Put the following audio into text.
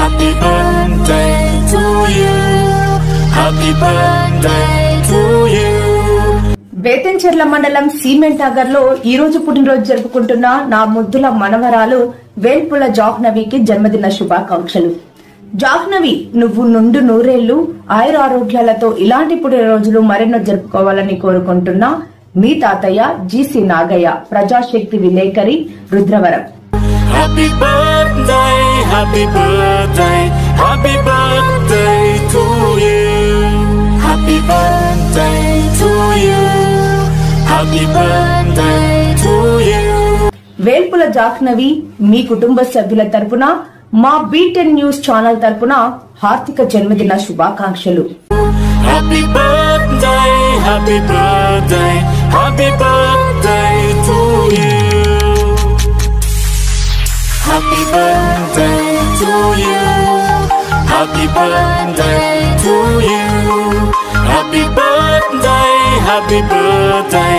Happy birthday to you. Happy birthday to you. Betamcherla మండలం cement Nagar లో ఈ రోజు పుట్టినరోజు జరుపుకుంటున్న నా ముద్దుల మనవరాలు వేల్పుల జాహ్నవికి జన్మదిన శుభాకాంక్షలు. జాహ్నవి, నువ్వు నుండు నూరేళ్లు ఆయురారోగ్యాలతో ఇలాంటి పుట్టినరోజులు మరెన్నో జరుపుకోవాలని కోరుకుంటున్నా మీ తాతయ్య జీసీ నాగయ్య, ప్రజాశక్తి విలేకరి, Rudravaram. Happy birthday, happy birthday, happy birthday to you. Happy birthday to you. Happy birthday to you. Velpula Jahnavi మీ కుటుంబ సభ్యుల తరపున మా B10 న్యూస్ ఛానల్ తరపున హార్దిక జన్మదిన శుభాకాంక్షలు. Happy birthday, happy birthday, happy birthday to you. Happy birthday to you. Happy birthday to you. Happy birthday, happy birthday,